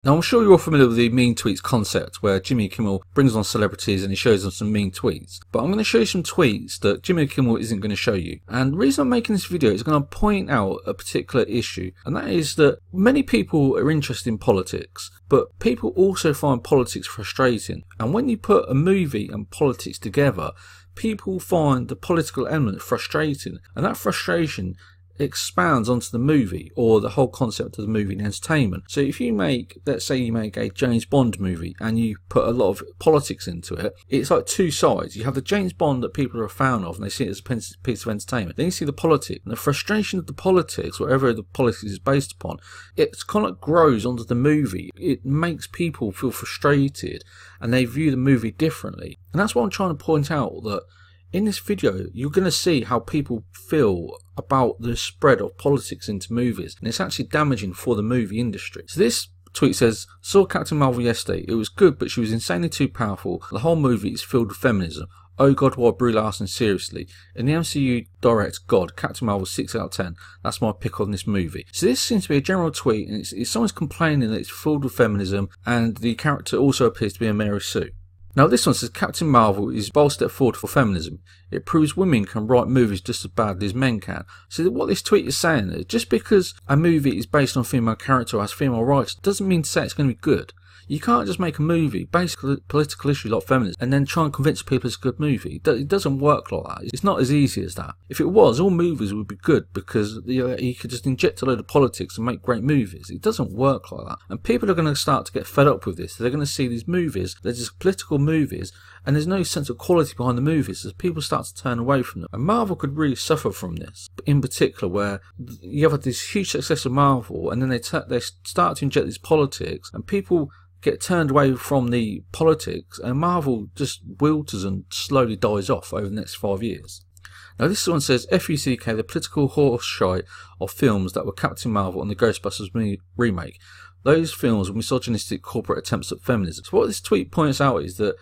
Now, I'm sure you're familiar with the mean tweets concept, where Jimmy Kimmel brings on celebrities and he shows them some mean tweets. But I'm going to show you some tweets that Jimmy Kimmel isn't going to show you. And the reason I'm making this video is going to point out a particular issue, and that is that many people are interested in politics, but people also find politics frustrating. And when you put a movie and politics together, people find the political element frustrating, and that frustration expands onto the movie or the whole concept of the movie and entertainment. So if you make, let's say you make a James Bond movie and you put a lot of politics into it, it's like two sides. You have the James Bond that people are a fan of and they see it as a piece of entertainment. Then you see the politics, and the frustration of the politics, whatever the politics is based upon, it kind of grows onto the movie. It makes people feel frustrated and they view the movie differently. And that's what I'm trying to point out, that in this video, you're going to see how people feel about the spread of politics into movies, and it's actually damaging for the movie industry. So this tweet says, saw Captain Marvel yesterday. It was good, but she was insanely too powerful. The whole movie is filled with feminism. Oh god, why Brie Larson? Seriously. In the MCU direct, God, Captain Marvel 6 out of 10. That's my pick on this movie. So this seems to be a general tweet, and it's someone's complaining that it's filled with feminism, and the character also appears to be a Mary Sue. Now this one says Captain Marvel is a bold step forward for feminism. It proves women can write movies just as badly as men can. So what this tweet is saying is, just because a movie is based on a female character or has female writers doesn't mean to say it's going to be good. You can't just make a movie based on a political issue like feminism and then try and convince people it's a good movie. It doesn't work like that. It's not as easy as that. If it was, all movies would be good because you could just inject a load of politics and make great movies. It doesn't work like that. And people are going to start to get fed up with this. They're going to see these movies, they're just political movies, and there's no sense of quality behind the movies as people start to turn away from them. And Marvel could really suffer from this, in particular, where you have this huge success of Marvel and then they start to inject these politics and people get turned away from the politics, and Marvel just wilts and slowly dies off over the next 5 years. Now this one says, FUCK, the political horse shite of films that were Captain Marvel and the Ghostbusters remake. Those films were misogynistic corporate attempts at feminism. So what this tweet points out is that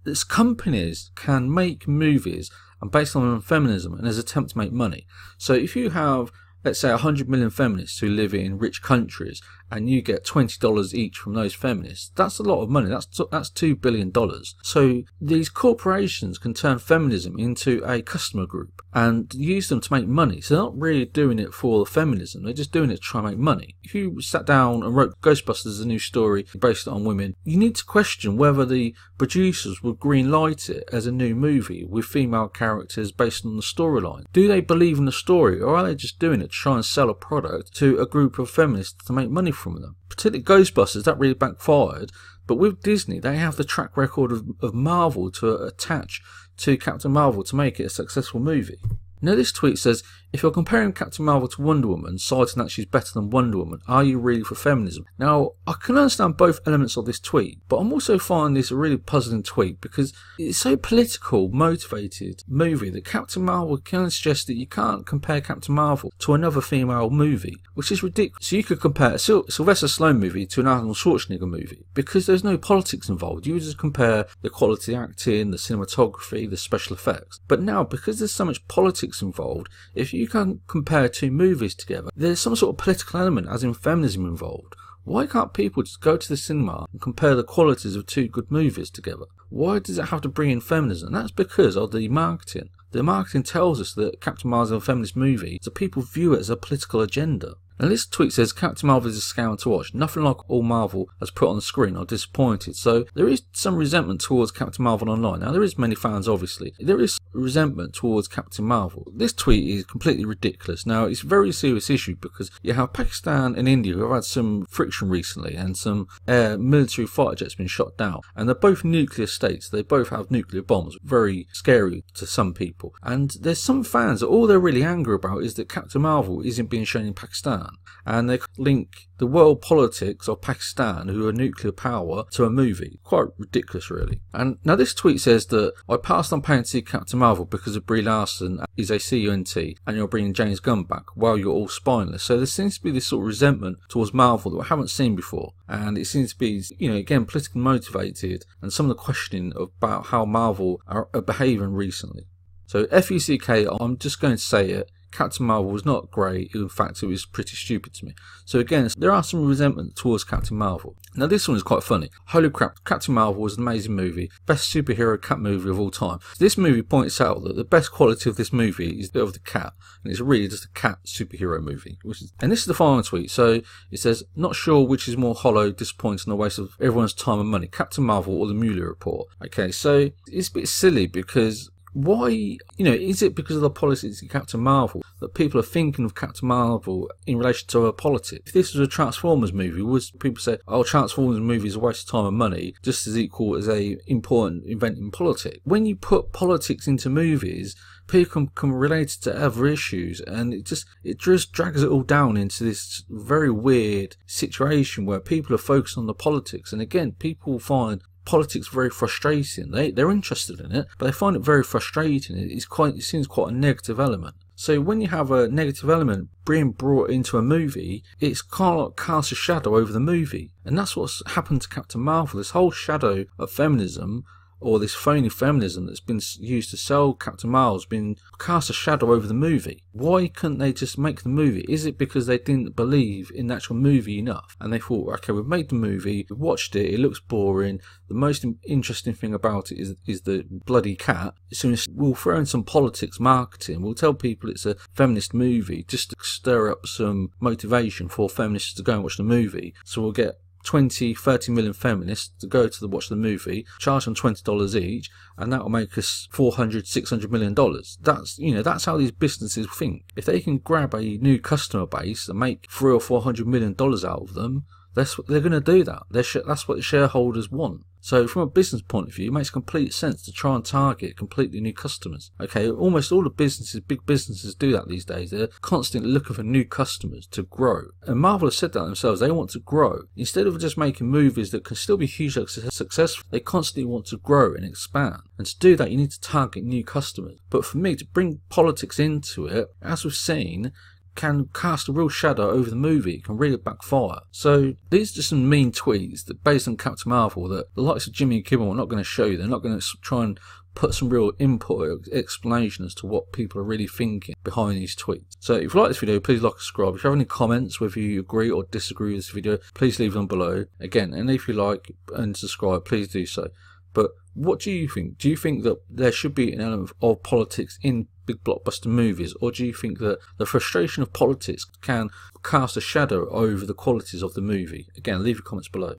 these companies can make movies and based on feminism and as an attempt to make money. So if you have, let's say, 100 million feminists who live in rich countries and you get $20 each from those feminists, that's a lot of money. That's $2 billion. So these corporations can turn feminism into a customer group and use them to make money. So they're not really doing it for the feminism. They're just doing it to try and make money. If you sat down and wrote Ghostbusters, a new story based on women, you need to question whether the producers would green light it as a new movie with female characters based on the storyline. Do they believe in the story, or are they just doing it to try and sell a product to a group of feminists to make money from them? Particularly Ghostbusters, that really backfired. But with Disney, they have the track record of Marvel to attach to Captain Marvel to make it a successful movie. Now this tweet says, if you're comparing Captain Marvel to Wonder Woman, citing that she's better than Wonder Woman, are you really for feminism? Now, I can understand both elements of this tweet, but I'm also finding this a really puzzling tweet because it's so political, motivated movie that Captain Marvel can suggest that you can't compare Captain Marvel to another female movie, which is ridiculous. So you could compare a Sylvester Stallone movie to an Arnold Schwarzenegger movie because there's no politics involved. You would just compare the quality acting, the cinematography, the special effects. But now, because there's so much politics involved, if you can compare two movies together, there's some sort of political element, as in feminism, involved. Why can't people just go to the cinema and compare the qualities of two good movies together? Why does it have to bring in feminism? And that's because of the marketing. The marketing tells us that Captain Marvel is a feminist movie, so people view it as a political agenda. And this tweet says, Captain Marvel is a scam to watch. Nothing like all Marvel has put on the screen. I'm disappointed. So there is some resentment towards Captain Marvel online. Now there is many fans, obviously. There is resentment towards Captain Marvel. This tweet is completely ridiculous. Now it's a very serious issue because you have Pakistan and India who have had some friction recently and some military fighter jets been shot down. And they're both nuclear states. They both have nuclear bombs. Very scary to some people. And there's some fans that all they're really angry about is that Captain Marvel isn't being shown in Pakistan. And they link the world politics of Pakistan, who are nuclear power, to a movie. Quite ridiculous, really. And now this tweet says that I passed on paying to see Captain Marvel because of Brie Larson is a CUNT and you're bringing James Gunn back while you're all spineless. So there seems to be this sort of resentment towards Marvel that we haven't seen before. And it seems to be, again, politically motivated, and some of the questioning about how Marvel are behaving recently. So FUCK, I'm just going to say it. Captain Marvel was not great. In fact, it was pretty stupid to me. So again, there are some resentment towards Captain Marvel. Now this one is quite funny. Holy crap, Captain Marvel was an amazing movie. Best superhero cat movie of all time. This movie points out that the best quality of this movie is of the cat. And it's really just a cat superhero movie. And this is the final tweet. So it says, not sure which is more hollow, disappointing, a waste of everyone's time and money. Captain Marvel or the Mueller report. Okay, so it's a bit silly because why, is it because of the politics of Captain Marvel that people are thinking of Captain Marvel in relation to her politics? If this was a Transformers movie, would people say, oh, Transformers movie is a waste of time and money, just as equal as a important event in politics? When you put politics into movies, people can relate it to other issues, and it just drags it all down into this very weird situation where people are focused on the politics. And again, people find politics very frustrating. They're interested in it, but they find it very frustrating. It seems quite a negative element. So when you have a negative element being brought into a movie, it's kind of like casts a shadow over the movie. And that's what's happened to Captain Marvel. This whole shadow of feminism, or this phony feminism that's been used to sell Captain Marvel, has been cast a shadow over the movie. Why couldn't they just make the movie? Is it because they didn't believe in the actual movie enough? And they thought, okay, we've made the movie, we've watched it, it looks boring. The most interesting thing about it is the bloody cat. So we'll throw in some politics marketing. We'll tell people it's a feminist movie just to stir up some motivation for feminists to go and watch the movie. So we'll get 20-30 million feminists to go to watch the movie, charge them $20 each, and that will make us $400-600 million. That's how these businesses think. If they can grab a new customer base and make $300 or $400 million out of them, they're going to do that. That's what the shareholders want. So from a business point of view, it makes complete sense to try and target completely new customers. Okay, almost all the big businesses do that these days. They're constantly looking for new customers to grow. And Marvel has said that themselves. They want to grow. Instead of just making movies that can still be hugely successful, they constantly want to grow and expand. And to do that, you need to target new customers. But for me, to bring politics into it, as we've seen, can cast a real shadow over the movie. It can really backfire. So these are just some mean tweets that based on Captain Marvel that the likes of Jimmy and Kimmel are not going to show you. They're not going to try and put some real input or explanation as to what people are really thinking behind these tweets. So if you like this video, please like and subscribe. If you have any comments, whether you agree or disagree with this video, please leave them below. Again, and if you like and subscribe, please do so. But what do you think? Do you think that there should be an element of politics in big blockbuster movies, or do you think that the frustration of politics can cast a shadow over the qualities of the movie? Again, leave your comments below.